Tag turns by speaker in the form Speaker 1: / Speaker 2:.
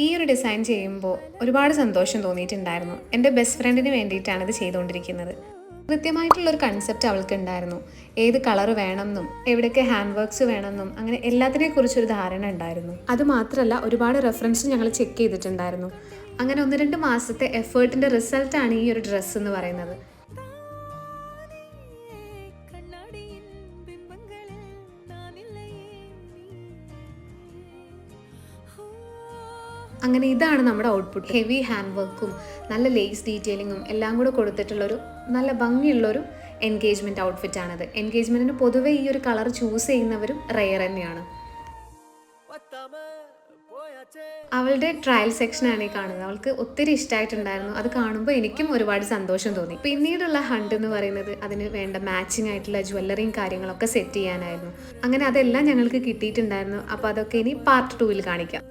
Speaker 1: ഈ ഒരു ഡിസൈൻ ചെയ്യുമ്പോൾ ഒരുപാട് സന്തോഷം തോന്നിയിട്ടുണ്ടായിരുന്നു. എൻ്റെ ബെസ്റ്റ് ഫ്രണ്ടിന് വേണ്ടിയിട്ടാണ് ഇത് ചെയ്തുകൊണ്ടിരിക്കുന്നത്. കൃത്യമായിട്ടുള്ളൊരു കൺസെപ്റ്റ് അവൾക്ക് ഉണ്ടായിരുന്നു. ഏത് കളർ വേണമെന്നും എവിടെയൊക്കെ ഹാൻഡ് വർക്ക്സ് വേണമെന്നും അങ്ങനെ എല്ലാത്തിനെക്കുറിച്ചൊരു ധാരണ ഉണ്ടായിരുന്നു. അതുമാത്രമല്ല ഒരുപാട് റെഫറൻസ് ഞങ്ങൾ ചെക്ക് ചെയ്തിട്ടുണ്ടായിരുന്നു. അങ്ങനെ 1-2 മാസത്തെ എഫേർട്ടിൻ്റെ റിസൾട്ടാണ് ഈ ഒരു ഡ്രസ്സ് എന്ന് പറയുന്നത്. അങ്ങനെ ഇതാണ് നമ്മുടെ ഔട്ട്പുട്ട്. ഹെവി ഹാൻഡ് വർക്കും നല്ല ലേസ് ഡീറ്റെയിലിങ്ങും എല്ലാം കൂടെ കൊടുത്തിട്ടുള്ളൊരു നല്ല ഭംഗിയുള്ളൊരു എൻഗേജ്മെൻറ്റ് ഔട്ട്ഫിറ്റാണിത്. എൻഗേജ്മെൻറ്റിന് പൊതുവേ ഈ ഒരു കളർ ചൂസ് ചെയ്യുന്നവരും റെയർ തന്നെയാണ്. അവളുടെ ട്രയൽ സെക്ഷനാണ് ഈ കാണുന്നത്. അവൾക്ക് ഒത്തിരി ഇഷ്ടമായിട്ടുണ്ടായിരുന്നു. അത് കാണുമ്പോൾ എനിക്കും ഒരുപാട് സന്തോഷം തോന്നി. പിന്നീടുള്ള ഹണ്ട് എന്ന് പറയുന്നത് അതിന് വേണ്ട മാച്ചിങ് ആയിട്ടുള്ള ജ്വല്ലറിയും കാര്യങ്ങളൊക്കെ സെറ്റ് ചെയ്യാനായിരുന്നു. അങ്ങനെ അതെല്ലാം ഞങ്ങൾക്ക് കിട്ടിയിട്ടുണ്ടായിരുന്നു. അപ്പോൾ അതൊക്കെ ഇനി പാർട്ട് 2-ൽ കാണിക്കാം.